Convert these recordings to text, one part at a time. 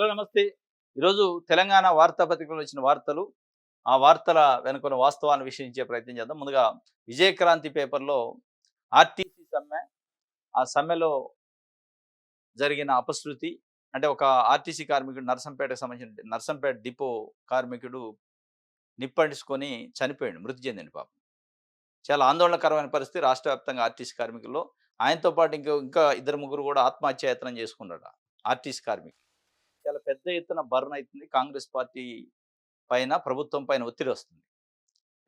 Hello నమస్తే. ఈరోజు తెలంగాణ వార్తాపత్రికలో వచ్చిన వార్తలు, ఆ వార్తల వెనుకున్న వాస్తవాన్ని విశ్లేషించే ప్రయత్నం చేద్దాం. ముందుగా విజయక్రాంతి పేపర్‌లో ఆర్టీసీ సమ్మె, ఆ సమ్మెలో జరిగిన అపశృతి అంటే ఒక ఆర్టీసీ కార్మికుడు నర్సంపేటకు సంబంధించిన నర్సంపేట డిపో కార్మికుడు నిప్పంటించుకొని చనిపోయాడు. మృతి చెందాడు పాపం. చాలా ఆందోళనకరమైన పరిస్థితి రాష్ట్ర వ్యాప్తంగా ఆర్టీసీ కార్మికుల్లో. ఆయనతో పాటు ఇంకా ఇద్దరు ముగ్గురు కూడా ఆత్మహత్యాయత్నం చేసుకున్నారట ఆర్టీసీ కార్మికులు. చాలా పెద్ద ఎత్తున బర్న్ అయితుంది. కాంగ్రెస్ పార్టీ పైన, ప్రభుత్వం పైన ఒత్తిడొస్తుంది.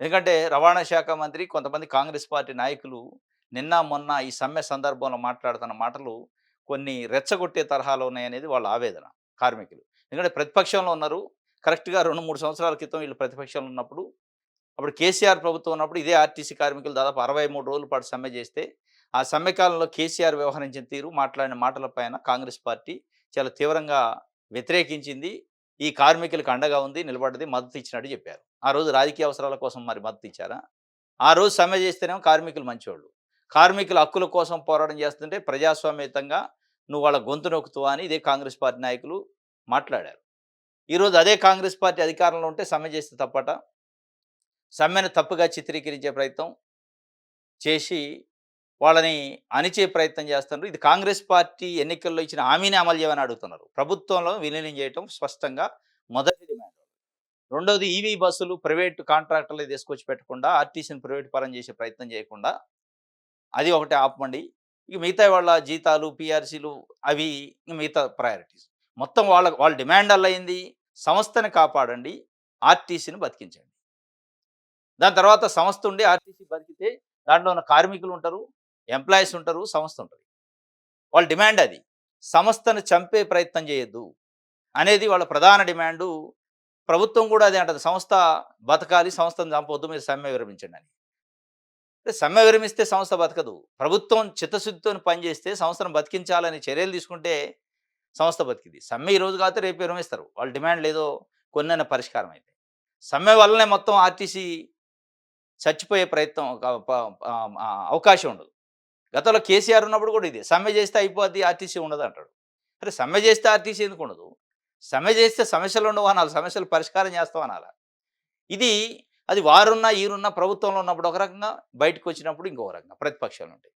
ఎందుకంటే రవాణా శాఖ మంత్రి, కొంతమంది కాంగ్రెస్ పార్టీ నాయకులు నిన్న, మొన్న ఈ సమ్మె సందర్భంలో మాట్లాడుతున్న మాటలు కొన్ని రెచ్చగొట్టే తరహాలో ఉన్నాయనేది వాళ్ళ ఆవేదన కార్మికులు. ఎందుకంటే ప్రతిపక్షంలో ఉన్నారు. కరెక్ట్‌గా 2, 3 సంవత్సరాల క్రితం వీళ్ళు ప్రతిపక్షంలో ఉన్నప్పుడు, అప్పుడు కేసీఆర్ ప్రభుత్వం ఉన్నప్పుడు ఇదే ఆర్టీసీ కార్మికులు దాదాపు 63 రోజుల పాటు సమ్మె చేస్తే, ఆ సమ్మె కాలంలో కేసీఆర్ వ్యవహరించిన తీరు, మాట్లాడిన మాటల పైన కాంగ్రెస్ పార్టీ చాలా తీవ్రంగా వ్యతిరేకించింది. ఈ కార్మికులకు అండగా ఉంది, నిలబడ్డది, మద్దతు ఇచ్చినట్టు చెప్పారు. ఆ రోజు రాజకీయ అవసరాల కోసం మరి మద్దతు ఇచ్చారా? ఆ రోజు సమ్మె చేస్తేనేమో కార్మికులు మంచోళ్ళు. కార్మికుల హక్కుల కోసం పోరాటం చేస్తుంటే ప్రజాస్వామ్యయుతంగా నువ్వు వాళ్ళ గొంతు నొక్కుతావా అని ఇదే కాంగ్రెస్ పార్టీ నాయకులు మాట్లాడారు. ఈరోజు అదే కాంగ్రెస్ పార్టీ అధికారంలో ఉంటే సమ్మె చేస్తే తప్పట? సమ్మెను తప్పుగా చిత్రీకరించే ప్రయత్నం చేసి వాళ్ళని అణిచే ప్రయత్నం చేస్తున్నారు. ఇది కాంగ్రెస్ పార్టీ ఎన్నికల్లో ఇచ్చిన హామీని అమలు చేయమని అడుగుతున్నారు. ప్రభుత్వంలో విలీనం చేయటం స్పష్టంగా మొదటి డిమాండ్. రెండోది ఈవీ బస్సులు ప్రైవేట్ కాంట్రాక్టర్లు తీసుకొచ్చి పెట్టకుండా ఆర్టీసీని ప్రైవేట్ పరం చేసే ప్రయత్నం చేయకుండా అది ఒకటి ఆపమండి. ఇక మిగతా వాళ్ళ జీతాలు, పీఆర్సీలు అవి మిగతా ప్రయారిటీస్. మొత్తం వాళ్ళ డిమాండల్లా ఏంది? సంస్థని కాపాడండి, ఆర్టీసీని బతికించండి. దాని తర్వాత సంస్థ ఉండి ఆర్టీసీ బతికితే దాంట్లో ఉన్న కార్మికులు ఉంటారు, ఎంప్లాయీస్ ఉంటారు, సంస్థ ఉంటది. వాళ్ళ డిమాండ్ అది. సంస్థను చంపే ప్రయత్నం చేయొద్దు అనేది వాళ్ళ ప్రధాన డిమాండు. ప్రభుత్వం కూడా అదే అంటది. సంస్థ బతకాలి, సంస్థను చంపొద్దు, మీరు సమ్మె విరమించండి అని. అంటే సమ్మె విరమిస్తే సంస్థ బతకదు. ప్రభుత్వం చిత్తశుద్ధితోని పనిచేస్తే సంస్థను బతికించాలని చర్యలు తీసుకుంటే సంస్థ బతికిద్ది. సమ్మె ఈరోజు కాకపోతే రేపు విరమిస్తారు. వాళ్ళ డిమాండ్‌లు ఏదో కొన్నైనా పరిష్కారం అయితే. సమ్మె వల్లనే మొత్తం ఆర్టీసీ చచ్చిపోయే ప్రయత్నం అవకాశం ఉండదు. గతంలో కేసీఆర్ ఉన్నప్పుడు కూడా ఇదే. సమ్మె చేస్తే అయిపోద్ది, ఆర్టీసీ ఉండదంటాడు. అరే సమ్మె చేస్తే ఆర్టీసీ ఎందుకుండదు? సమ్మె చేస్తే సమస్యలు ఉండవు అనాలి. సమస్యలు పరిష్కారం చేస్తాం అనాల. ఇది అది వారున్నా, ఈరున్నా ప్రభుత్వంలో ఉన్నప్పుడు ఒక రకంగా, బయటకొచ్చినప్పుడు ఇంకో రకంగా ప్రతిపక్షాలు ఉంటాయి.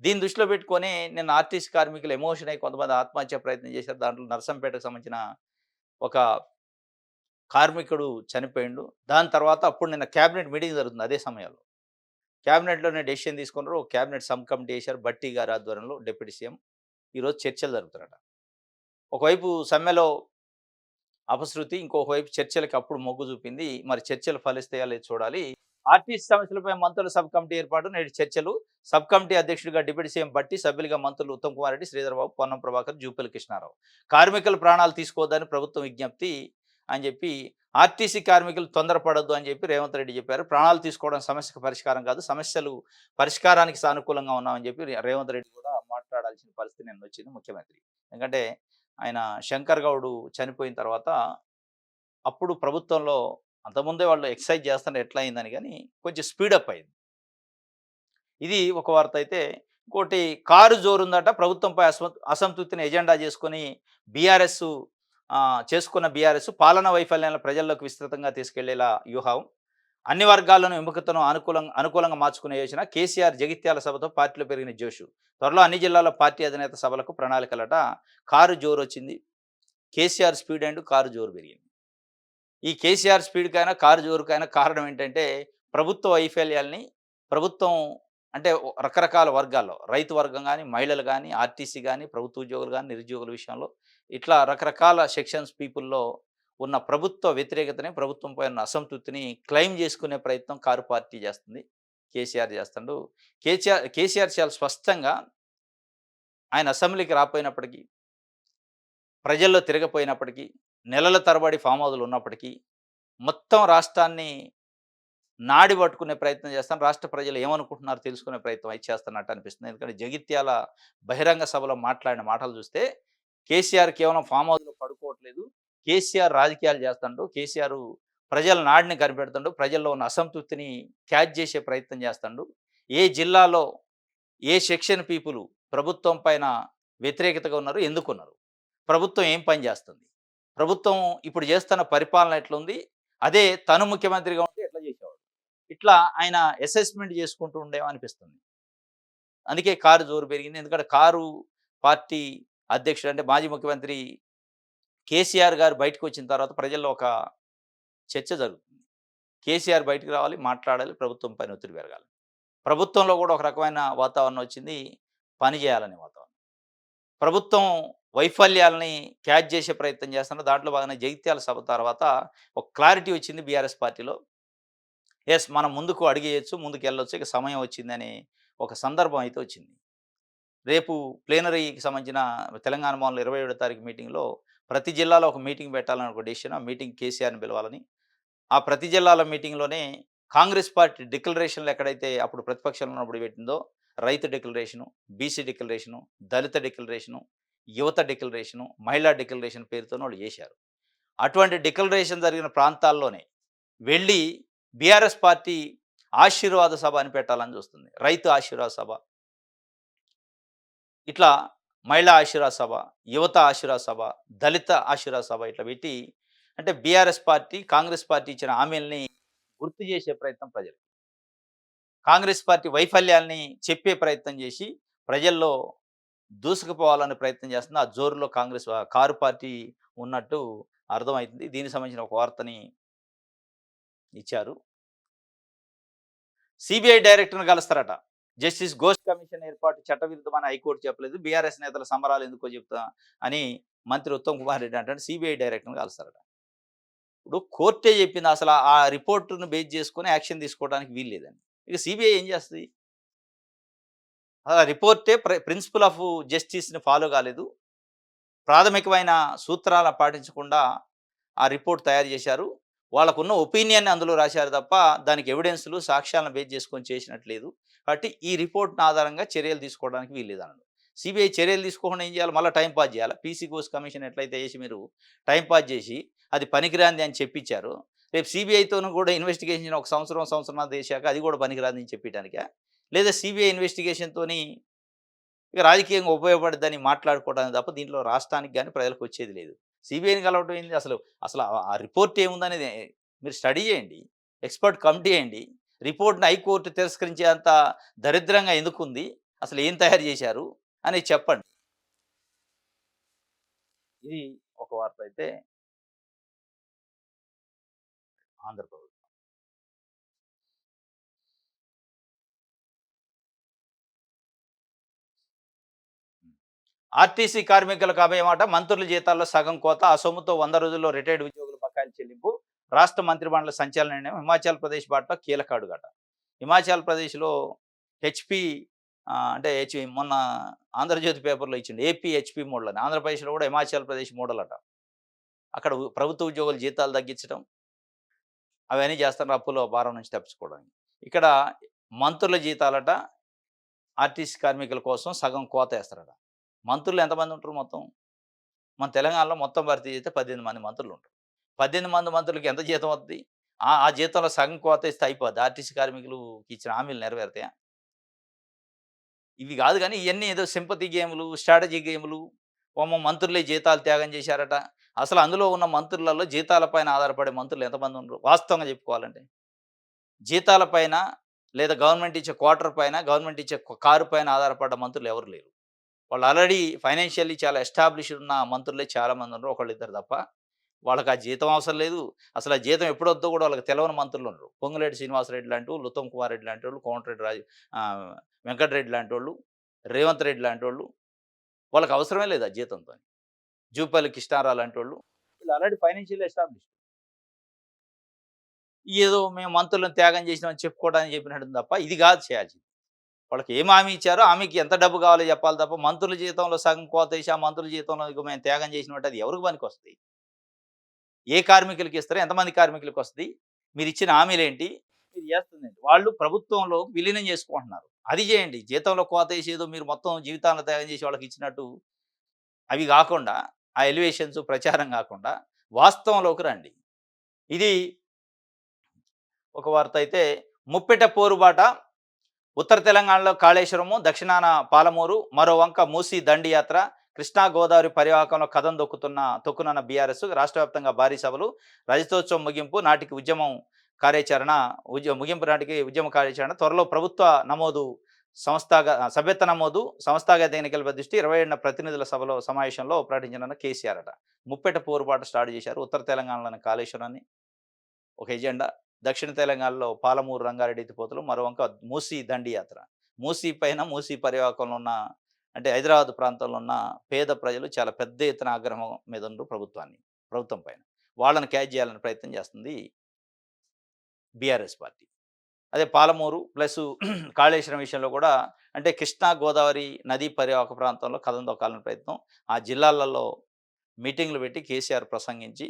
దీన్ని దృష్టిలో పెట్టుకొని నిన్న ఆర్టీసీ కార్మికులు ఎమోషన్ అయ్యి కొంతమంది ఆత్మహత్య ప్రయత్నం చేశారు. దాంట్లో నర్సంపేటకు సంబంధించిన ఒక కార్మికుడు చనిపోయిండు. దాని తర్వాత అప్పుడు నిన్న క్యాబినెట్ మీటింగ్ జరుగుతుంది అదే సమయంలో. క్యాబినెట్‌లోనే డెసిషన్ తీసుకున్నారు. ఒక క్యాబినెట్ సబ్ కమిటీ ఏశారు. భట్టి గారి ఆధ్వర్యంలో డిప్యూటీ సీఎం. ఈరోజు చర్చలు జరుగుతున్నాయట. ఒకవైపు సమ్మెలో అపశృతి, ఇంకొక వైపు చర్చలకి అప్పుడు మొగ్గు చూపింది. మరి చర్చలు ఫలిస్తాయా లేదో చూడాలి. ఆర్టీసీ సమస్యలపై మంత్రుల సబ్ కమిటీ ఏర్పాటు, నేడు చర్చలు. సబ్ కమిటీ అధ్యక్షుడిగా డిప్యూటీ సీఎం భట్టి, సభ్యులుగా మంత్రులు ఉత్తమ్ కుమార్ రెడ్డి, శ్రీధర్ బాబు, పొన్నం ప్రభాకర్, జూపల్లి కృష్ణారావు. కార్మికుల ప్రాణాలు తీసుకోవద్దని ప్రభుత్వం విజ్ఞప్తి అని చెప్పి, ఆర్టీసీ కార్మికులు తొందరపడొద్దు అని చెప్పి రేవంత్ రెడ్డి చెప్పారు. ప్రాణాలు తీసుకోవడం సమస్యకు పరిష్కారం కాదు, సమస్యలు పరిష్కారానికి సానుకూలంగా ఉన్నామని చెప్పి రేవంత్ రెడ్డి కూడా మాట్లాడాల్సిన పరిస్థితి నిన్న వచ్చింది ముఖ్యమంత్రి. ఎందుకంటే ఆయన శంకర్ గౌడ్ చనిపోయిన తర్వాత అప్పుడు ప్రభుత్వంలో అంతకుముందే వాళ్ళు ఎక్సైజ్ చేస్తుంటే ఎట్లా అయిందని గాని కొంచెం స్పీడప్ అయింది. ఇది ఒక వార్త అయితే, ఇంకోటి కారు జోరుందట. ప్రభుత్వంపై అసంతృప్తిని ఎజెండా చేసుకొని బీఆర్ఎస్ చేసుకున్న బీఆర్ఎస్ పాలనా వైఫల్యాలను ప్రజల్లోకి విస్తృతంగా తీసుకెళ్లేలా వ్యూహం. అన్ని వర్గాలను విముఖతను అనుకూలంగా మార్చుకునే యోచన. కేసీఆర్ జగిత్యాల సభతో పార్టీలో పెరిగిన జోషు. త్వరలో అన్ని జిల్లాల్లో పార్టీ అధినేత సభలకు ప్రణాళికలట. కారు జోరు వచ్చింది. కేసీఆర్ స్పీడ్ అండ్ కారు జోరు పెరిగింది. ఈ కేసీఆర్ స్పీడ్‌కైనా, కారు జోరుకైనా కారణం ఏంటంటే, ప్రభుత్వ వైఫల్యాల్ని ప్రభుత్వం అంటే రకరకాల వర్గాల్లో రైతు వర్గం గాని, మహిళలు గాని, ఆర్టీసీ గాని, ప్రభుత్వ ఉద్యోగులు గాని, నిరుద్యోగుల విషయంలో ఇట్లా రకరకాల సెక్షన్స్ పీపుల్‌లో ఉన్న ప్రభుత్వ వ్యతిరేకతని, ప్రభుత్వంపై ఉన్న అసంతృప్తిని క్లెయిమ్ చేసుకునే ప్రయత్నం కారు పార్టీ చేస్తుంది. కేసీఆర్ చేస్తుండు. కేసీఆర్ చాలా స్పష్టంగా ఆయన అసెంబ్లీకి రాకపోయినప్పటికీ, ప్రజల్లో తిరగపోయినప్పటికీ, నెలల తరబడి ఫామ్ హౌస్‌లో ఉన్నప్పటికీ, మొత్తం రాష్ట్రాన్ని నాడి పట్టుకునే ప్రయత్నం చేస్తాను. రాష్ట్ర ప్రజలు ఏమనుకుంటున్నారో తెలుసుకునే ప్రయత్నం అయితే చేస్తున్నట్టు అనిపిస్తుంది. ఎందుకంటే జగిత్యాల బహిరంగ సభలో మాట్లాడిన మాటలు చూస్తే, కేసీఆర్ కేవలం ఫామ్ హౌస్‌లో పడుకోవట్లేదు. కేసీఆర్ రాజకీయాలు చేస్తుండు. కేసీఆర్ ప్రజల నాడిని కనిపెడుతుండు. ప్రజల్లో ఉన్న అసంతృప్తిని క్యాచ్ చేసే ప్రయత్నం చేస్తుండు. ఏ జిల్లాలో ఏ సెక్షన్ పీపుల్ ప్రభుత్వం పైన వ్యతిరేకతగా ఉన్నారు, ఎందుకున్నారు? ప్రభుత్వం ఏం పని చేస్తుంది? ప్రభుత్వం ఇప్పుడు చేస్తున్న పరిపాలన ఎట్లుంది? అదే తను ముఖ్యమంత్రిగా ఉంటే ఎట్లా చేసేవాడు? ఇట్లా ఆయన అసెస్‌మెంట్ చేసుకుంటూ ఉండేమో అనిపిస్తుంది. అందుకే కారు జోరు పెరిగింది. ఎందుకంటే కారు పార్టీ అధ్యక్షుడు అంటే మాజీ ముఖ్యమంత్రి కేసీఆర్ గారు బయటకొచ్చిన తర్వాత ప్రజల్లో ఒక చర్చ జరుగుతుంది. కేసీఆర్ బయటికి రావాలి, మాట్లాడాలి, ప్రభుత్వం పైన ఒత్తిడి పెరగాలి. ప్రభుత్వంలో కూడా ఒక రకమైన వాతావరణం వచ్చింది. పని చేయాలనే వాతావరణం. ప్రభుత్వం వైఫల్యాలని క్యాచ్ చేసే ప్రయత్నం చేస్తున్నారు. దాంట్లో భాగంగా జగిత్యాల సభ తర్వాత ఒక క్లారిటీ వచ్చింది బీఆర్ఎస్ పార్టీలో. యెస్, మనం ముందుకు అడుగేయొచ్చు, ముందుకెళ్ళొచ్చు. ఇక సమయం వచ్చిందని ఒక సందర్భం అయితే వచ్చింది. రేపు ప్లీనరీకి సంబంధించిన తెలంగాణ భవన్‌లో 27 తారీఖు మీటింగ్‌లో ప్రతి జిల్లాలో ఒక మీటింగ్ పెట్టాలని ఒక డెసిషన్. ఆ మీటింగ్ కేసీఆర్‌ని పిలవాలని. ఆ ప్రతి జిల్లాల మీటింగ్‌లోనే కాంగ్రెస్ పార్టీ డిక్లరేషన్‌లు ఎక్కడైతే అప్పుడు ప్రతిపక్షంలో ఉన్నప్పుడు పెట్టిందో రైతు డిక్లరేషను, బీసీ డిక్లరేషను, దళిత డిక్లరేషను, యువత డిక్లరేషను, మహిళా డిక్లరేషన్ పేరుతోని వాళ్ళు చేశారు. అటువంటి డిక్లరేషన్ జరిగిన ప్రాంతాల్లోనే వెళ్ళి బీఆర్ఎస్ పార్టీ ఆశీర్వాద సభ అని పెట్టాలని చూస్తుంది. రైతు ఆశీర్వాద సభ, ఇట్లా మహిళా ఆశీర్వాద సభ, యువత ఆశీర్వాద సభ, దళిత ఆశీర్వాద సభ ఇట్లా పెట్టి అంటే బీఆర్ఎస్ పార్టీ, కాంగ్రెస్ పార్టీ ఇచ్చిన హామీలని గుర్తు చేసే ప్రయత్నం ప్రజలు. కాంగ్రెస్ పార్టీ వైఫల్యాల్ని చెప్పే ప్రయత్నం చేసి ప్రజల్లో దూసుకుపోవాలనే ప్రయత్నం చేస్తుంది. ఆ జోరులో కారు పార్టీ ఉన్నట్టు అర్థమైతుంది. దీనికి సంబంధించిన ఒక వార్తని ఇచ్చారు. సీబీఐ డైరెక్టర్‌ని కలుస్తారట. జస్టిస్ ఘోష్ కమిషన్ ఏర్పాటు చట్టవిరుద్ధమని హైకోర్టు చెప్పలేదు. బీఆర్ఎస్ నేతల సంబరాలు ఎందుకో చెప్తా అని మంత్రి ఉత్తమ్ కుమార్ రెడ్డి అంటాడు. సీబీఐ డైరెక్టర్‌ని కలుస్తారట. ఇప్పుడు కోర్టే చెప్పింది అసలు ఆ రిపోర్ట్‌ని బేస్ చేసుకొని యాక్షన్ తీసుకోవడానికి వీల్లేదని. ఇక సీబీఐ ఏం చేస్తది? ఆ రిపోర్టే ప్రిన్సిపల్ ఆఫ్ జస్టిస్‌ని ఫాలో కాలేదు. ప్రాథమికమైన సూత్రాలను పాటించకుండా ఆ రిపోర్ట్ తయారు చేశారు. వాళ్ళకున్న ఒపీనియన్‌ని అందులో రాశారు తప్ప, దానికి ఎవిడెన్స్‌లు, సాక్ష్యాలను బేస్ చేసుకొని చేసినట్టు లేదు. కాబట్టి ఈ రిపోర్ట్‌ని ఆధారంగా చర్యలు తీసుకోవడానికి వీల్లేదన్నాడు. సిబిఐ చర్యలు తీసుకోకుండా ఏం చేయాలి? మళ్ళా టైమ్ పాస్ చేయాలా? పీసీ ఘోష్ కమిషన్ ఎట్లయితే చేసి మీరు టైమ్ పాస్ చేసి, అది పనికిరానిది అని చెప్పించారో, రేపు సిబిఐతోను కూడా ఇన్వెస్టిగేషన్ ఒక సంవత్సరం, సంవత్సరన్నర చేశాక అది కూడా పనికిరానిదని చెప్పియడానికా? లేదా సిబిఐ ఇన్వెస్టిగేషన్‌తోని ఇక రాజకీయంగా ఉపయోగపడిద్దని మాట్లాడుకోవడానికి తప్ప దీంట్లో రాష్ట్రానికి గాని, ప్రజలకు వచ్చేది లేదు. సీబీఐని కలవటం ఏంది అసలు? అసలు ఆ రిపోర్ట్ ఏముందనేది మీరు స్టడీ చేయండి. ఎక్స్‌పర్ట్ కమిటీ ఎయండి. రిపోర్ట్‌ని హైకోర్ట్ తిరస్కరించేంత దరిద్రంగా ఎందుకుంది? అసలు ఏం తయారు చేశారు? అనేది చెప్పండి. ఇది ఒక వార్త అయితే ఆంధ్రప్రదేశ్. ఆర్టీసీ కార్మికులకు అభయమాట. మంత్రుల జీతాల్లో సగం కోత. ఆ సొమ్ముతో 100 రోజుల్లో రిటైర్డ్ ఉద్యోగుల బకాయిలు చెల్లింపు. రాష్ట్ర మంత్రిమండలి సంచలన నిర్ణయం. హిమాచల్ ప్రదేశ్ బాటలో కీలక అడుగట. హిమాచల్ ప్రదేశ్‌లో హెచ్‌పీ అంటే మొన్న ఆంధ్రజ్యోతి పేపర్‌లో ఇచ్చిండు. ఏపీ హెచ్‌పీ మోడల్ అని. ఆంధ్రప్రదేశ్‌లో కూడా హిమాచల్ ప్రదేశ్ మోడల్ అట. అక్కడ ప్రభుత్వ ఉద్యోగుల జీతాలు తగ్గించడం, అవన్నీ చేస్తున్నారు అప్పుల భారం నుంచి తప్పించుకోవడానికి. ఇక్కడ మంత్రుల జీతాలట ఆర్టీసీ కార్మికుల కోసం సగం కోతేస్తారట. మంత్రులు ఎంతమంది ఉంటారు మొత్తం? మన తెలంగాణలో మొత్తం భర్తీ చేస్తే 18 మంది మంత్రులుంటారు. 18 మంది మంత్రులకి ఎంత జీతం వత్తది? ఆ జీతంలో సగం కోత ఇస్తే అయిపోద్దా? ఆర్టీసీ కార్మికులుకి ఇచ్చిన హామీలు నెరవేరుతాయా? ఇవి గాదు గానీ, ఇయన్నీ ఏదో సింపతి గేములు, స్ట్రాటజీ గేములు, పాపం మంత్రులే జీతాలు త్యాగం చేశారట. అసలు అందులో ఉన్న మంత్రులలో జీతాల పైన ఆధారపడే మంత్రులు ఎంతమంది ఉండరు? వాస్తవంగా చెప్పుకోవాలంటే. జీతాల పైన లేదా గవర్నమెంట్ ఇచ్చే క్వార్టర్ పైన, గవర్నమెంట్ ఇచ్చే కారు పైన ఆధారపడ్డ మంత్రులు ఎవరు లేరు. వాళ్ళు ఆల్రెడీ ఫైనాన్షియల్లీ చాలా ఎస్టాబ్లిష్డ్ ఉన్న మంత్రులే చాలా మంది ఉన్నారు. ఒకళ్ళిద్దరు తప్ప. వాళ్ళకి ఆ జీతం అవసరం లేదు. అసలు ఆ జీతం ఎప్పుడొద్దో కూడా వాళ్ళకి తెలవని మంత్రులు ఉన్నారు. పొంగులేటి శ్రీనివాసరెడ్డి లాంటోళ్ళు, ఉత్తమ్ కుమార్ రెడ్డి లాంటోళ్ళు, కోమటిరెడ్డి వెంకటరెడ్డి లాంటోళ్ళు, రేవంత్ రెడ్డి లాంటోళ్ళు. వాళ్ళకి అవసరమే లేదు ఆ జీతంతోని. జూపల్లి కృష్ణారావు లాంటోళ్ళు. వీళ్ళు ఆల్రెడీ ఫైనాన్షియల్లీ ఎస్టాబ్లిష్డ్. ఏదో మేము మంత్రులను త్యాగం చేసినామని చెప్పుకోవడానికి చెప్పినట్టుంది తప్ప, ఇది కాదు చేయాల్సింది. వాళ్ళకి ఏం హామీ ఇచ్చారో, హామీకి ఎంత డబ్బు కావాలో చెప్పాలి తప్ప, మంత్రుల జీతంలో సగం కోతేసి, ఆ మంత్రుల జీతంలో ఇగ మేము త్యాగం చేసినమంటే అది ఎవరికి పనికొస్తది? ఏ కార్మికులకి ఇస్తారు? ఎంతమంది కార్మికులకొస్తది? మీరిచ్చిన హామీలేంటి? మీరు చేస్తుందేంటి? వాళ్ళు ప్రభుత్వంలో విలీనం చేసుకుంటున్నారు. అది చేయండి. జీతంలో కోతేసి ఏదో మీరు మొత్తం జీవితాలను త్యాగం చేసి వాళ్ళకిచ్చినట్టు అవి గాకుండా, ఆ ఎలివేషన్స్, ప్రచారం గాకుండా వాస్తవంలోకి రండి. ఇది ఒక వార్త అయితే, ముప్పెట పోరుబాట ఉత్తర తెలంగాణలో కాళేశ్వరము, దక్షిణాన పాలమూరు, మరో వంక మూసీ దండియాత్ర, కృష్ణా గోదావరి పరివాహకంలో కథం తొక్కునున్న బీఆర్ఎస్ రాష్ట్ర వ్యాప్తంగా భారీ సభలు, రజతోత్సవం ముగింపు నాటికి ముగింపు నాటికి ఉద్యమ కార్యాచరణ త్వరలో ప్రభుత్వ నమోదు సభ్యత్వ నమోదు సంస్థాగత ఎన్నికలపై దృష్టి 27న ప్రతినిధుల సమావేశంలో ప్రకటించిన కేసీఆర్ అట. ముప్పెట పోరుబాటు స్టార్ట్ చేశారు. ఉత్తర తెలంగాణలోని కాళేశ్వరాన్ని ఒక ఎజెండా, దక్షిణ తెలంగాణలో పాలమూరు రంగారెడ్డి ఎత్తిపోతలు, మరోవంక మూసీ దండియాత్ర. మూసీ పైన మూసీ పరివాహకంలో ఉన్న అంటే హైదరాబాద్ ప్రాంతంలో ఉన్న పేద ప్రజలు చాలా పెద్ద ఎత్తున ఆగ్రహం మీద ఉన్నారు ప్రభుత్వం పైన. వాళ్ళని క్యాచ్ చేయాలని ప్రయత్నం చేస్తుంది బీఆర్ఎస్ పార్టీ. అదే పాలమూరు ప్లస్ కాళేశ్వరం విషయంలో కూడా అంటే కృష్ణా గోదావరి నదీ పరివాహక ప్రాంతంలో కథం తొక్కాలని ప్రయత్నం. ఆ జిల్లాలలో మీటింగ్లు పెట్టి కేసీఆర్ ప్రసంగించి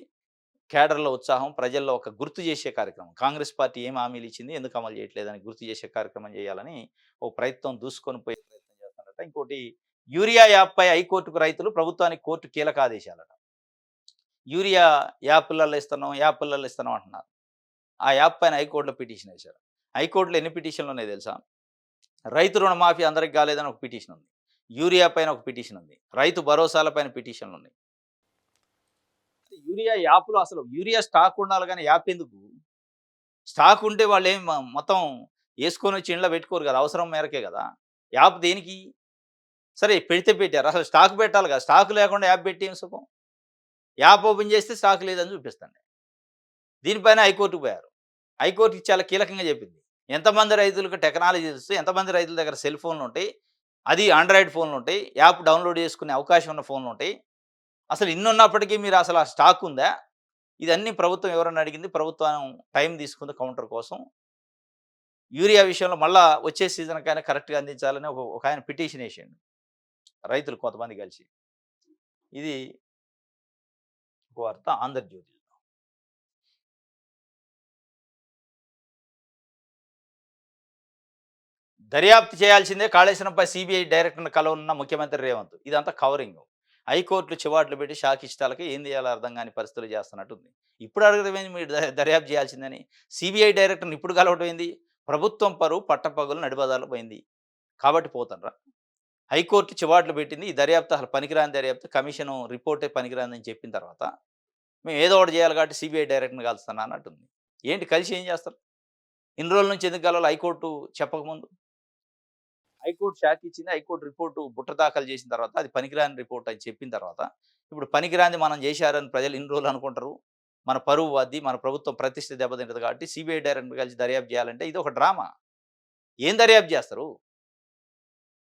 కేడర్‌లో ఉత్సాహం, ప్రజల్లో ఒక గుర్తు చేసే కార్యక్రమం. కాంగ్రెస్ పార్టీ ఏం హామీలు ఇచ్చింది, ఎందుకు అమలు చేయట్లేదని గుర్తు చేసే కార్యక్రమం చేయాలని ఓ ప్రయత్నం దూసుకొని పోయే ప్రయత్నం చేస్తున్నారట. ఇంకోటి యూరియా యాప్‌పై హైకోర్టుకు రైతులు, ప్రభుత్వానికి కోర్టు కీలక ఆదేశాలట. యూరియా యాప్‌లలో ఇస్తున్నాం అంటున్నారు. ఆ యాప్ పైన హైకోర్టులో పిటిషన్ వేశారు. హైకోర్టులో ఎన్ని పిటిషన్లు ఉన్నాయో తెలుసా? రైతు రుణమాఫీ అందరికి కాలేదని ఒక పిటిషన్ ఉంది. యూరియా పైన ఒక పిటిషన్ ఉంది. రైతు భరోసాల పైన పిటిషన్లు ఉన్నాయి. యూరియా యాప్‌లో అసలు యూరియా స్టాక్ ఉండాలి గానీ యాప్ ఎందుకు? స్టాక్ ఉంటే వాళ్ళేం మొత్తం యేసుకొనొచ్చి ఇంట్లో పెట్టుకోరు కదా! అవసరం మేరకే కదా! యాప్ దేనికి? సరే పెడితే పెట్టారు. అసలు స్టాక్ పెట్టాలి కదా! స్టాక్ లేకుండా యాప్ పెట్టి ఏం సుఖం? యాప్ ఓపెన్ చేస్తే స్టాక్ లేదని చూపిస్తుంది. దీనిపైన హైకోర్టుకు పోయారు. హైకోర్టు చాలా కీలకంగా చెప్పింది. ఎంతమంది రైతులకు టెక్నాలజీ తెలుసు, ఎంతమంది రైతుల దగ్గర సెల్ ఫోన్‌లుంటాయి, అది ఆండ్రాయిడ్ ఫోన్‌లుంటాయి, యాప్ డౌన్‌లోడ్ చేసుకునే అవకాశం ఉన్న ఫోన్‌లుంటాయి. అసలు ఇన్నున్నప్పటికీ మీరు అసలు ఆ స్టాక్ ఉందా? ఇదన్నీ ప్రభుత్వం ఎవరన్నా అడిగింది. ప్రభుత్వం టైం తీసుకుంది కౌంటర్ కోసం. యూరియా విషయంలో మళ్ళా వచ్చే సీజన్‌కైనా కరెక్ట్‌గా అందించాలని ఒకాయన పిటిషన్ ఏసిండు. రైతులు కొంతమంది కలిసి. ఇది ఒక వార్త 'ఆంధ్రజ్యోతి'. దర్యాప్తు చేయాల్సిందే కాళేశ్వరంపై సీబీఐ డైరెక్టర్‌ని కలవనున్న ముఖ్యమంత్రి రేవంత్. ఇదంతా కవరింగు. హైకోర్టులు చివాట్లు పెట్టి షాకిష్టాలకి ఏం చేయాలో అర్థం కాని పరిస్థితులు చేస్తున్నట్టుంది. ఇప్పుడు అడగడం ఏంది మీరు దర్యాప్తు చేయాల్సిందని? సీబీఐ డైరెక్టర్‌ని ఇప్పుడు కలవడం ఏంది? ప్రభుత్వం పరువు పట్టపగలు నడిబజార్లో పోయింది. కాబట్టి పోతండ్రా? హైకోర్టు చివాట్లు పెట్టింది. ఈ దర్యాప్తు అసలు పనికిరాని దర్యాప్తు. కమిషను రిపోర్టే పనికిరానిదని చెప్పిన తర్వాత, మేము ఏదో ఒకటి చేయాలి కాబట్టి సీబీఐ డైరెక్టర్‌ని కలుస్తున్నా అన్నట్టుంది. ఏంటి కలిసి ఏం చేస్తారు? ఇన్ని రోజుల నుంచి ఎందుకు కలవాలి హైకోర్టు చెప్పకముందు? హైకోర్టు షాక్ ఇచ్చింది. హైకోర్టు రిపోర్టు బుట్ట దాఖలు చేసిన తర్వాత అది పనికిరాని రిపోర్ట్ అని చెప్పిన తర్వాత, ఇప్పుడు పనికిరానిది మనం చేశారని ప్రజలు ఇన్ని రోజులు అనుకుంటారు. మన పరువు అది, మన ప్రభుత్వం ప్రతిష్ట దెబ్బతింటది కాబట్టి సీబీఐ డైరెక్టర్‌ని కలిసి దర్యాప్తు చేయాలంటే ఇది ఒక డ్రామా. ఏం దర్యాప్తు చేస్తారు?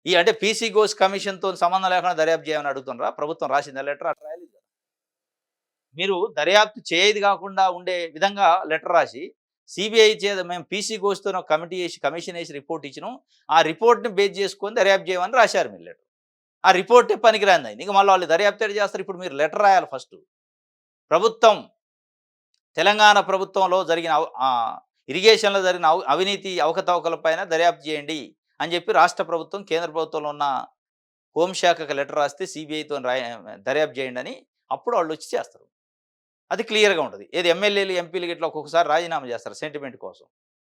అంటే పీసీ ఘోష్ కమిషన్‌తోని సంబంధం లేకుండా దర్యాప్తు చేయమని అడుగుతున్నారా? ప్రభుత్వం రాసిందా లెటర్? అట్లా రాయలేదు కదా! మీరు దర్యాప్తు చేయది కాకుండా ఉండే విధంగా లెటర్ రాసి, సీబీఐ మేము పీసీ ఘోష్‌తోని ఒక కమిటీ ఏసి, కమిషన్ ఏసి రిపోర్ట్ ఇచ్చినాం. ఆ రిపోర్ట్‌ని బేస్ చేసుకొని దర్యాప్తు చేయమని రాశారు మీరు లెటర్. ఆ రిపోర్టే పనికిరానిదయింది. ఇంక మళ్ళీ వాళ్ళు దర్యాప్తు ఎట్ట చేస్తారు? ఇప్పుడు మీరు లెటర్ రాయాలి ఫస్టు. ప్రభుత్వం తెలంగాణ ప్రభుత్వంలో జరిగిన ఇరిగేషన్‌లో జరిగిన అవినీతి అవకతవకల పైన దర్యాప్తు చేయండి అని చెప్పి రాష్ట్ర ప్రభుత్వం, కేంద్ర ప్రభుత్వంలో ఉన్న హోంశాఖకు లెటర్ రాస్తే సీబీఐతోని దర్యాప్తు చేయండని అప్పుడు వాళ్ళొచ్చి చేస్తారు. అది క్లియర్‌గా ఉంటది. ఏది ఎమ్మెల్యేలు, ఎంపీలు గిట్లా ఒక్కొక్కసారి రాజీనామా చేస్తారు సెంటిమెంట్ కోసం.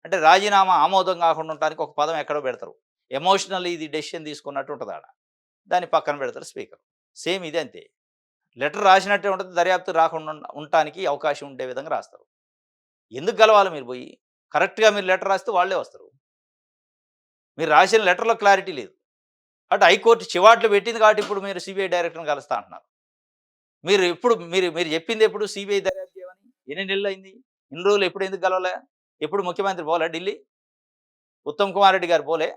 అంటే రాజీనామా ఆమోదం కాకుండా ఉండటానికి ఒక పదం ఎక్కడో పెడతారు. ఎమోషనల్లీ ఇది డెసిషన్ తీసుకున్నట్టు ఉంటది ఆడ. దాన్ని పక్కన పెడతారు స్పీకర్. సేమ్ ఇది అంతే. లెటర్ రాసినట్టే ఉంటది. దర్యాప్తు రాకుండా ఉండటానికి అవకాశం ఉండే విధంగా రాస్తారు. ఎందుకు గలవాలి మీరు పోయి? కరెక్ట్‌గా మీరు లెటర్ రాస్తే వాళ్ళే వస్తారు. మీరు రాసిన లెటర్‌లో క్లారిటీ లేదు. కాబట్టి హైకోర్టు చివాట్లు పెట్టింది కాబట్టి ఇప్పుడు మీరు సీబీఐ డైరెక్టర్‌ని కలుస్తా అంటున్నారు. మీరు ఎప్పుడు మీరు మీరు చెప్పింది ఎప్పుడు సీబీఐ దర్యాప్తు చేయమని? ఎన్ని నెలలయింది? ఇన్ని రోజులు ఎప్పుడు ఎందుకు కలవలే? ఎప్పుడు ముఖ్యమంత్రి పోలే ఢిల్లీ? ఉత్తమ్ కుమార్ రెడ్డి గారు పోలే?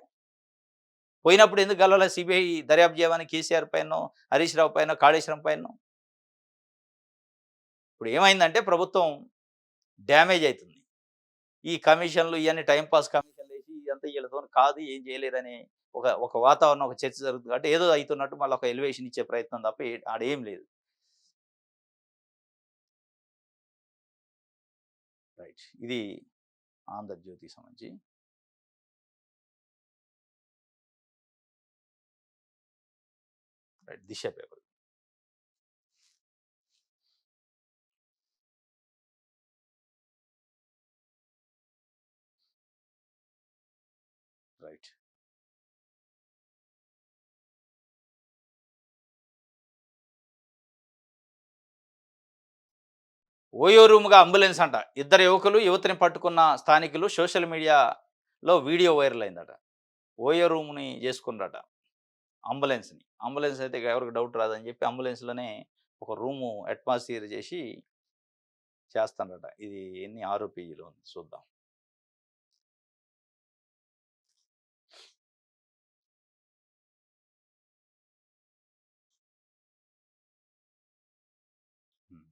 పోయినప్పుడు ఎందుకు కలవలే సీబీఐ దర్యాప్తు చేయమని కేసీఆర్ పైనో, హరీష్ రావు పైనో, కాళేశ్వరం పైనో? ఇప్పుడు ఏమైందంటే ప్రభుత్వం డ్యామేజ్ అయితుంది. ఈ కమిషన్‌లు ఇయన్నీ టైమ్ పాస్ కమిషన్‌లేసి ఇదంతా వీళ్ళతోని కాదు ఏం చేయలేరని ఒక ఒక వాతావరణం, ఒక చర్చ జరుగుతుంది కాబట్టి ఏదో అయితున్నట్టు మళ్ళీ ఒక ఎలివేషన్ ఇచ్చే ప్రయత్నం తప్ప ఆడేం లేదు. రైట్. ఇది 'ఆంధ్రజ్యోతికి' సంబంధించి రైట్. 'దిశ' పేపర్. రైట్. ఓయో రూమ్‌గా అంబులెన్స్ అంట. ఇద్దరు యువకులు, యువతిని పట్టుకున్న స్థానికులు సోషల్ మీడియాలో వీడియో వైరల్ అయిందట. ఓయో రూమ్‌ని చేసుకున్నారట అంబులెన్స్‌ని. అంబులెన్స్ అయితే ఇక ఎవరికీ డౌట్ రాదని చెప్పి అంబులెన్స్‌లోనే ఒక రూము అట్మాస్ఫియర్ చేసి చేస్తాండ్రట. ఇది ఎన్ని 6 పేజీలో ఉంది చూద్దాం. హ్మ్.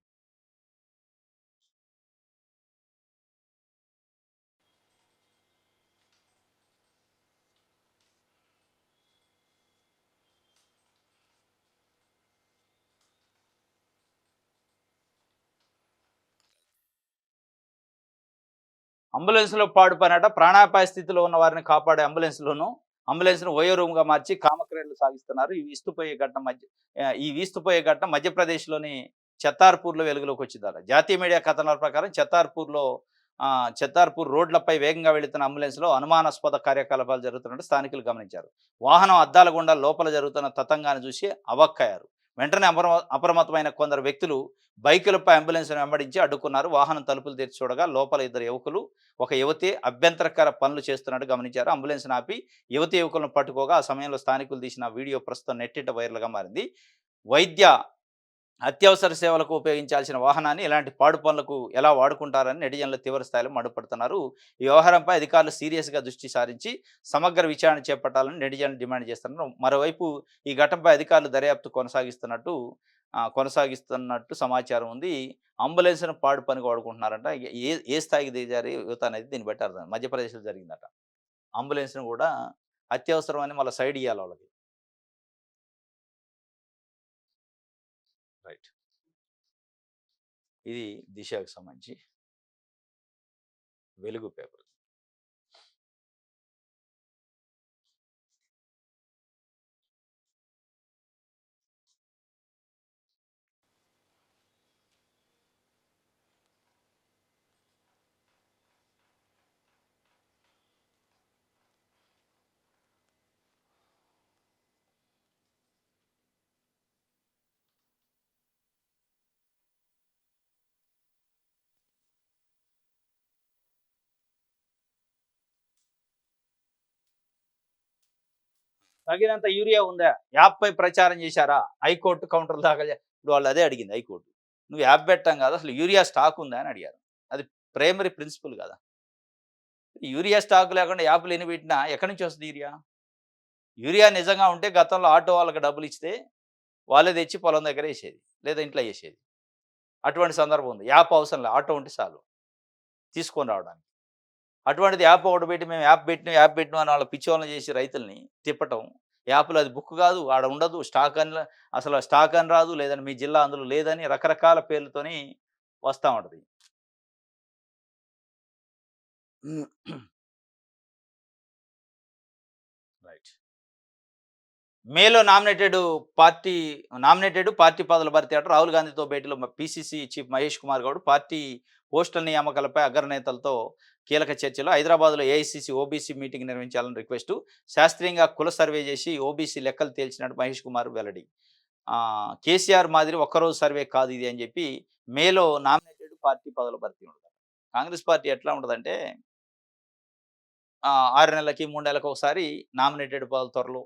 అంబులెన్స్‌లో పాడుపనట ప్రాణాపాయ స్థితిలో ఉన్న వారిని కాపాడే అంబులెన్స్‌ను ఓయో రూమ్‌గా మార్చి కామక్రియలు సాగిస్తున్నారు. ఈ వీస్తుపోయే ఘటన మధ్యప్రదేశ్‌లోని చెత్తార్‌పూర్‌లో వెలుగులోకొచ్చిందట. జాతీయ మీడియా కథనాల ప్రకారం చెత్తార్‌పూర్ రోడ్లపై వేగంగా వెళుతున్న అంబులెన్స్‌లో అనుమానాస్పద కార్యకలాపాలు జరుగుతున్నట్టు స్థానికులు గమనించారు. వాహనం అద్దాల గుండా లోపల జరుగుతున్న తతంగాన్ని చూసి అవాక్కయ్యారు. వెంటనే అప్రమత్తమైన కొందరు వ్యక్తులు బైకులపై అంబులెన్స్‌ను వెంబడించి అడ్డుకున్నారు. వాహనం తలుపులు తెరిచి చూడగా లోపల ఇద్దరు యువకులు, ఒక యువతి అభ్యంతరకర పనులు చేస్తున్నట్టు గమనించారు. అంబులెన్స్‌ను ఆపి యువకులను పట్టుకోగా ఆ సమయంలో స్థానికులు తీసిన వీడియో ప్రస్తుతం నెట్టింట వైరల్‌గా మారింది. వైద్య అత్యవసర సేవలకు ఉపయోగించాల్సిన వాహనాన్ని ఇలాంటి పాడు పనులకు ఎలా వాడుకుంటారని నెటిజన్లు తీవ్ర స్థాయిలో మండిపడుతున్నారు. ఈ వ్యవహారంపై అధికారులు సీరియస్‌గా దృష్టి సారించి సమగ్ర విచారణ చేపట్టాలని నెటిజన్లు డిమాండ్ చేస్తున్నారు. మరోవైపు ఈ ఘటనపై అధికారులు దర్యాప్తు కొనసాగిస్తున్నట్టు సమాచారం ఉంది. అంబులెన్స్‌ను పాడు పనికి వాడుకుంటున్నారంట. ఏ ఏ స్థాయికి దిగజారి యువత అనేది దీన్ని బట్టి అర్థం. మధ్యప్రదేశ్‌లో జరిగిందట. అంబులెన్స్‌ని కూడా అత్యవసరం అని మళ్ళా సైడ్ ఇయ్యాలి వాళ్ళకి. రైట్. ఇది దిశకు సంబంధించి వెలుగు పేపర్. తగినంత యూరియా ఉందా? యాప్‌పై ప్రచారం చేశారా? హైకోర్టు కౌంటర్ దాఖలు ఇప్పుడు వాళ్ళు అదే అడిగింది హైకోర్టు. నువ్వు యాప్ పెట్టం కాదు. అసలు యూరియా స్టాక్ ఉందా అని అడిగారు. అది ప్రైమరీ ప్రిన్సిపల్ కదా! యూరియా స్టాక్ లేకుండా యాప్‌లు ఎన్ని పెట్టినా ఎక్కడి నుంచి వస్తది యూరియా? యూరియా నిజంగా ఉంటే గతంలో ఆటో వాళ్ళకి డబ్బులు ఇస్తే వాళ్ళే తెచ్చి పొలం దగ్గర ఏసేది. లేదా ఇంట్లో ఏసేది. అటువంటి సందర్భం ఉంది. యాప్ అవసరం లే. ఆటో ఉంటే చాలు తీసుకొని రావడానికి. అటువంటిది యాప్ ఒకటి పెట్టి మేము యాప్ పెట్టినాం అని వాళ్ళ పిచ్చోళ్ళని చేసి రైతుల్ని తిప్పటం. యాప్‌లో అది బుక్ కాదు. ఆడ ఉండదు. అసలు స్టాక్ అని రాదు. లేదంటే మీ జిల్లా అందులో లేదని రకరకాల పేర్లతోని వస్తా ఉంటది. రైట్. మేలో పార్టీ పదవుల భర్తీ అట రాహుల్ గాంధీతో భేటీలో PCC chief Mahesh Kumar Goud party పోస్టుల నియామకాలపై అగ్రనేతలతో కీలక చర్చలు. హైదరాబాద్లో ఏఐసీసీ ఓబీసీ మీటింగ్ నిర్వహించాలని రిక్వెస్టు. శాస్త్రీయంగా కుల సర్వే చేసి ఓబీసీ లెక్కలు తేల్చినట్టు మహేష్ కుమార్ వెల్లడి. కేసీఆర్ మాదిరి ఒక్కరోజు సర్వే కాదు ఇది అని చెప్పి మేలో నామినేటెడ్ పార్టీ పదవుల భర్తీ ఉండదు. కాంగ్రెస్ పార్టీ ఎట్లా ఉంటదంటే 6 నెలలకి, 3 నెలలకు ఒకసారి నామినేటెడ్ పదవులు త్వరలో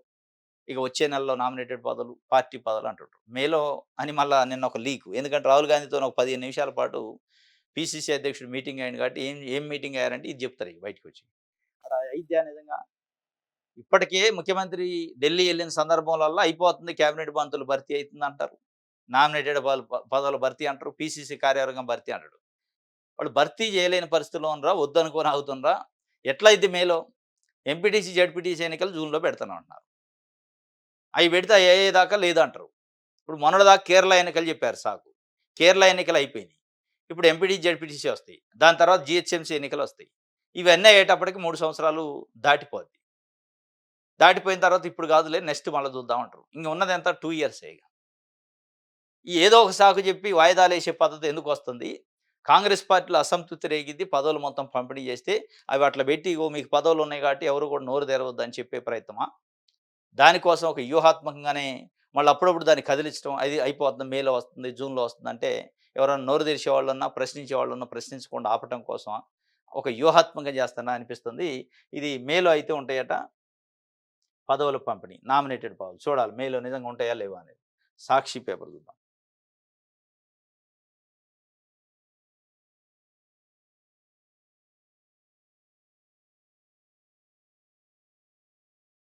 ఇక వచ్చే నెలలో నామినేటెడ్ పదవులు, పార్టీ పదవులు అంటుంటారు. మేలో అని మళ్ళా నిన్న ఒక లీక్. ఎందుకంటే రాహుల్ గాంధీతోని ఒక 15 నిమిషాల పాటు పీసీసీ అధ్యక్షుడు మీటింగ్ అయింది కాబట్టి ఏం ఏం మీటింగ్ అయ్యారంటే ఇది చెప్తారు ఇక బయటికొచ్చి. అక్కడ అయిద్యా నిజంగా? ఇప్పటికే ముఖ్యమంత్రి ఢిల్లీ ఎళ్ళిన సందర్భంలల్లా అయిపోతుంది క్యాబినెట్ మంత్రులు భర్తీ అయితుందంటారు. నామినేటెడ్ పదవుల భర్తీ అంటారు. పీసీసీ కార్యవర్గం భర్తీ అంటాడు. వాళ్ళు భర్తీ చేయలేని పరిస్థితిలో ఉన్నరా? వద్దనుకోని ఆగుతుండ్రా? ఎట్లయిద్ది మేలో? ఎంపీటీసీ, జడ్పీటీసీ ఎన్నికలు జూన్‌లో పెడతాను అంటున్నారు. అయి పెడితే అయ్యేదాకా లేదంటారు. ఇప్పుడు మొన్నటిదాకా కేరళ ఎన్నికలు చెప్పారు సాకు. కేరళ ఎన్నికలు అయిపోయినాయి. ఇప్పుడు ఎంపీటీ, జడ్పీటీసీ వస్తాయి. దాని తర్వాత జీహెచ్ఎంసీ ఎన్నికలొస్తాయి. ఇవన్నీ అయ్యేటప్పటికి 3 సంవత్సరాలు దాటిపోద్ది. దాటిపోయిన తర్వాత ఇప్పుడు కాదులే నెక్స్ట్ మళ్ళా చూద్దాం అంటారు. ఇంక ఉన్నదెంత 2 ఇయర్సే ఇగ. ఏదో ఒక సాకు చెప్పి వాయిదాలేసే పద్ధతి ఎందుకొస్తుంది? కాంగ్రెస్ పార్టీలో అసంతృప్తి రేగిద్ది. పదవులు మొత్తం పంపిణీ చేస్తే అవి అట్లా పెట్టి ఇగో మీకు పదవులున్నాయి కాబట్టి ఎవరు కూడా నోరు తెరవద్దని చెప్పే ప్రయత్నమా? దానికోసం ఒక వ్యూహాత్మకంగానే మళ్ళీ అప్పుడప్పుడు దాన్ని కదిలించడం అది అయిపోతుంది మేలో వస్తుంది, జూన్‌లో వస్తుందంటే ఎవరైనా నోరు తెరిచే వాళ్ళున్నా, ప్రశ్నించే వాళ్ళున్నా ప్రశ్నించకుండా ఆపటం కోసమా? ఒక వ్యూహాత్మకంగా చేస్తానా అనిపిస్తుంది. ఇది మేలో అయితే ఉంటాయట పదవుల పంపిణీ. నామినేటెడ్ పదవులు. చూడాలి మేలో నిజంగా ఉంటాయా లేవా అనేది. సాక్షి పేపర్ చూద్దాం.